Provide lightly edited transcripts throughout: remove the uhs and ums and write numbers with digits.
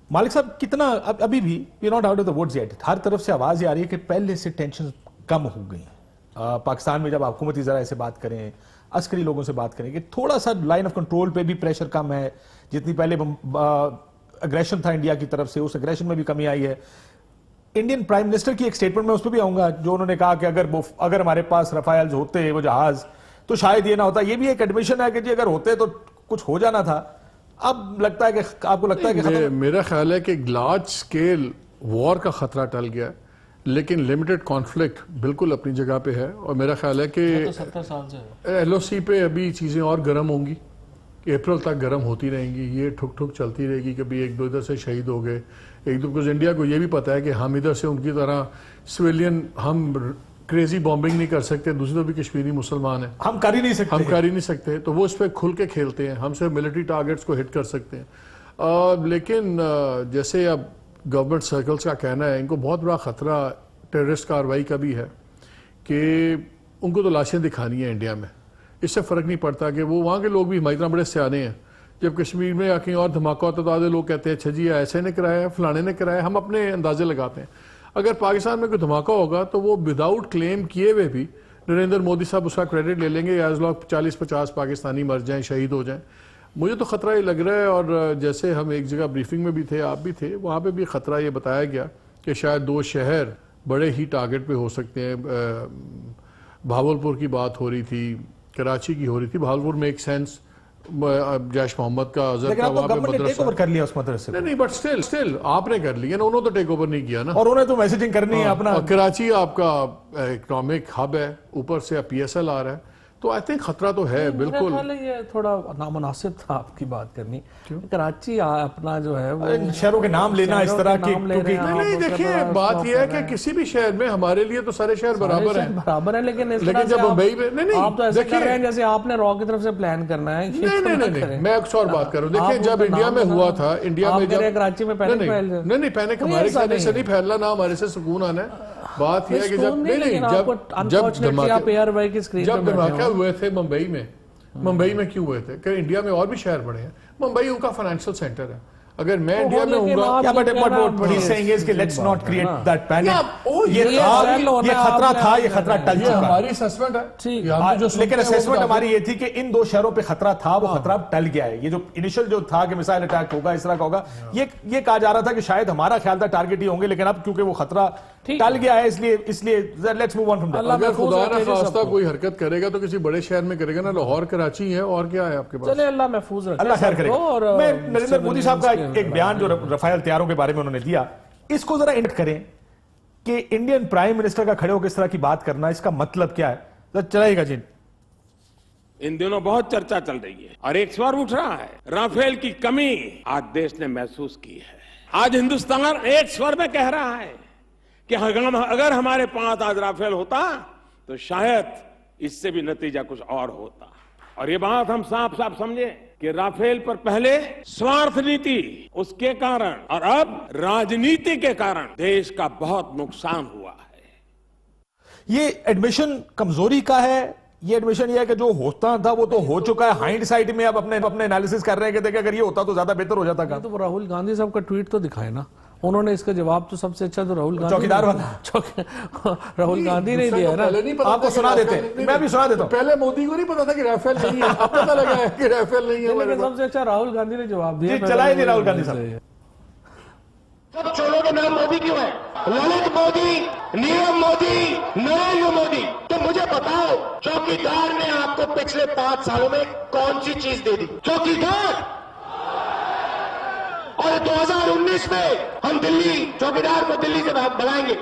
मालिक साहब कितना अभी भी we not out of the woods yet, हर तरफ से आवाज ये आ रही है कि पहले से टेंशन कम हो गई। पाकिस्तान में जब हुकूमती जरा से बात करें, अस्करी लोगों से बात करें कि थोड़ा सा लाइन ऑफ कंट्रोल पे भी प्रेशर कम है, जितनी पहले अग्रेशन था इंडिया की तरफ से उस अग्रेशन में भी कमी आई है। इंडियन प्राइम मिनिस्टर की एक स्टेटमेंट में उस पर भी आऊंगा, जो उन्होंने कहा कि अगर हमारे पास रफायल्स होते वो जहाज तो शायद ये ना होता। ये भी एक एडमिशन है कि जी अगर होते तो कुछ हो जाना था। अब लगता है कि आपको लगता है कि मेरा ख्याल है कि लार्ज स्केल वॉर का खतरा टल गया है, लेकिन लिमिटेड कॉन्फ्लिक्ट बिल्कुल अपनी जगह पे है। और मेरा ख्याल है कि 70 साल से LOC पे अभी चीज़ें और गर्म होंगी, अप्रैल तक गर्म होती रहेंगी, ये ठुक ठुक चलती रहेगी। कभी एक दो इधर से शहीद हो गए, एक दो, बिकॉज इंडिया को ये भी पता है कि हम इधर से उनकी तरह सिविलियन हम क्रेजी बॉम्बिंग नहीं कर सकते। दूसरी तरफ भी कश्मीरी मुसलमान हैं, हम कर ही नहीं सकते, तो वो इस पर खुल के खेलते हैं। हम सिर्फ मिलिट्री टारगेट्स को हिट कर सकते हैं। लेकिन जैसे अब गवर्नमेंट सर्कल्स का कहना है, इनको बहुत बड़ा खतरा टेररिस्ट कार्रवाई का भी है कि उनको तो लाशें दिखानी है इंडिया में। इससे फ़र्क नहीं पड़ता कि वो वहाँ के लोग भी हमारी तरह बड़े सियाने हैं। जब कश्मीर में या कहीं और धमाका होता तो आधे लोग कहते हैं अच्छा जी ऐसे ने कराया, फलाने ने कराया। हम अपने अंदाजे लगाते हैं। अगर पाकिस्तान में कोई धमाका होगा तो वो विदाउट क्लेम किए हुए भी नरेंद्र मोदी साहब उसका क्रेडिट ले लेंगे, एज लॉग 40-50 पाकिस्तानी मर जाएं, शहीद हो जाएं। मुझे तो ख़तरा ये लग रहा है। और जैसे हम एक जगह ब्रीफिंग में भी थे, आप भी थे, वहाँ पे भी ख़तरा ये बताया गया कि शायद 2 शहर बड़े ही टारगेट पे हो सकते हैं। भावलपुर की बात हो रही थी, कराची की हो रही थी। भावलपुर में एक सेंस जैश मोहम्मद का अजहर का वहाँ पे मदरसा कर लिया उस मदरसे को। नहीं, बट स्टिल आपने कर लिया ना, उन्होंने तो टेक ओवर नहीं किया ना। और उन्हें तो मैसेजिंग करनी है अपना। और कराची आपका इकोनॉमिक हब है, ऊपर से PSL आ रहा है, तो आई थिंक खतरा तो है बिल्कुल। ये थोड़ा नामुनासिब था आपकी बात करनी। कराची अपना जो है वो शहरों के नाम लेना इस तरह की, नहीं देखिए बात यह है कि किसी भी शहर में हमारे लिए तो सारे शहर बराबर हैं, लेकिन जब मुंबई में नहीं आप तो ऐसे कर रहे हैं जैसे आपने रॉ की तरफ से प्लान करना है। नहीं, मैं कुछ और बात कर रहा हूँ। देखिए जब इंडिया में हुआ था, इंडिया में जब कराची में पैनिक फैल गया। नहीं पैनिक हमारे से नहीं फैलना, ना हमारे से सुकून आना है। बात यह है कि जब जब धमाके हुए थे मुंबई में क्यों हुए थे? कि इंडिया में और भी शहर बड़े हैं, मुंबई उनका फाइनेंशियल सेंटर है। अगर मैं इंडिया में हूँगा, let's not create that panic. ये खतरा था, ये खतरा टल चुका। हमारी असेसमेंट है, लेकिन असेसमेंट हमारी ये थी कि इन 2 शहरों पे खतरा था, वो खतरा टल गया है। ये जो इनिशियल जो था कि मिसाइल अटैक होगा, इस तरह का होगा, ये कहा जा रहा था कि शायद हमारा ख्याल था टारगेट ही होंगे, लेकिन अब क्योंकि वो खतरा टल गया है, इसलिए let's move on from that. अगर खुदा ना खास्ता कोई हरकत करेगा तो किसी बड़े शहर में करेगा ना, लाहौर कराची है और क्या है आपके पास। चले अल्लाह महफूज रखे, अल्लाह खैर करेगा। और मैं नरेंद्र मोदी साहब का एक बयान जो रफायल तैयारों के बारे में उन्होंने दिया, इसको जरा इंड करें कि इंडियन प्राइम मिनिस्टर का खड़े होकर इस तरह की बात करना, इसका मतलब क्या है? चलाइएगा जी। इन दिनों बहुत चर्चा चल रही है और एक स्वर उठ रहा है, राफेल की कमी आज देश ने महसूस की है। आज हिंदुस्तान एक स्वर में कह रहा है कि अगर हमारे पास आज राफेल होता तो शायद इससे भी नतीजा कुछ और होता। और ये बात हम साफ साफ समझे कि राफेल पर पहले स्वार्थ नीति, उसके कारण और अब राजनीति के कारण देश का बहुत नुकसान हुआ है। ये एडमिशन कमजोरी का है। ये एडमिशन ये है कि जो होता था वो तो हो चुका है। हाइंड साइड में अब अपने एनालिसिस कर रहे हैं कि देखिए अगर ये होता तो ज्यादा बेहतर हो जाता। का तो राहुल गांधी साहब का ट्वीट तो दिखाए ना, उन्होंने इसका जवाब तो सबसे अच्छा तो राहुल गांधी, चौकीदार वाला राहुल गांधी ने दिया ना। आपको सुना देते, मैं भी सुना देता हूं। पहले मोदी को नहीं पता था कि राफेल नहीं है, अब पता लगा है कि राफेल नहीं है। लेकिन सबसे अच्छा राहुल गांधी ने जवाब दिया। चलाए नहीं राहुल गांधी साहब। सब चोरों के नाम मोदी क्यों है? ललित मोदी, नीरव मोदी, नरेंद्र मोदी। तो मुझे बताओ, चौकीदार ने आपको पिछले 5 सालों में कौन सी चीज दे दी? चौकीदार। और 2019 में हम दिल्ली चौकीदार को दिल्ली से भगाएंगे।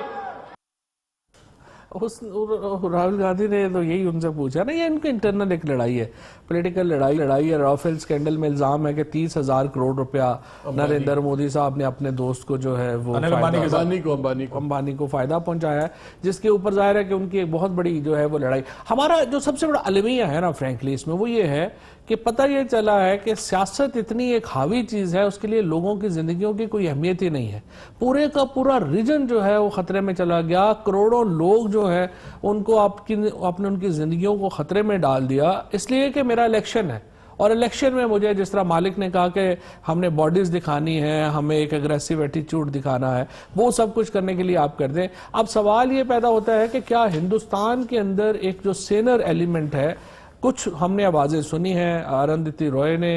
राहुल गांधी ने तो यही उनसे पूछा ना, ये इनकी इंटरनल एक लड़ाई है, पॉलिटिकल लड़ाई है। राफेल स्कैंडल में इल्जाम है कि 30,000 करोड़ रुपया नरेंद्र मोदी साहब ने अपने दोस्त को जो है वो अंबानी को फायदा पहुंचाया है, जिसके ऊपर जाहिर है कि उनकी एक बहुत बड़ी जो है वो लड़ाई। हमारा जो सबसे बड़ा अलमिया है ना फ्रैंकली इसमें, वो ये है कि पता ये चला है कि सियासत इतनी एक हावी चीज है, उसके लिए लोगों की जिंदगियों की कोई अहमियत ही नहीं है। पूरे का पूरा रीजन जो है वो खतरे में चला गया। करोड़ों लोग जो है उनको आपने उनकी जिंदगियों को खतरे में डाल दिया, इसलिए कि मेरा इलेक्शन है और इलेक्शन में मुझे जिस तरह मालिक ने कहा कि हमने बॉडीज दिखानी है, हमें एक एग्रेसिव एटीट्यूड दिखाना है, वो सब कुछ करने के लिए आप कर दें। अब सवाल ये पैदा होता है कि क्या हिंदुस्तान के अंदर एक जो सेनर एलिमेंट है, कुछ हमने आवाज़ें सुनी हैं, अरुंधति रॉय ने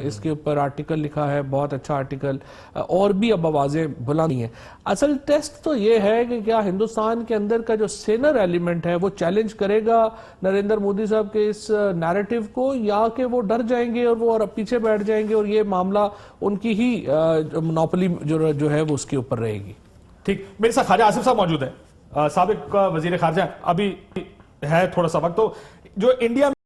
इसके ऊपर आर्टिकल लिखा है, बहुत अच्छा आर्टिकल, और भी अब आवाज़ें बुलंद हैं। असल टेस्ट तो ये है कि क्या हिंदुस्तान के अंदर का जो सेनर एलिमेंट है वो चैलेंज करेगा नरेंद्र मोदी साहब के इस नैरेटिव को, या कि वो डर जाएंगे और वो पीछे बैठ जाएंगे और ये मामला उनकी ही मोनोपोली जो है वो उसके ऊपर रहेगी। ठीक, मेरे साथ ख्वाजा आसिफ साहब मौजूद हैं, साबिक वजीर खारजा, अभी है थोड़ा सा वक्त। तो जो इंडिया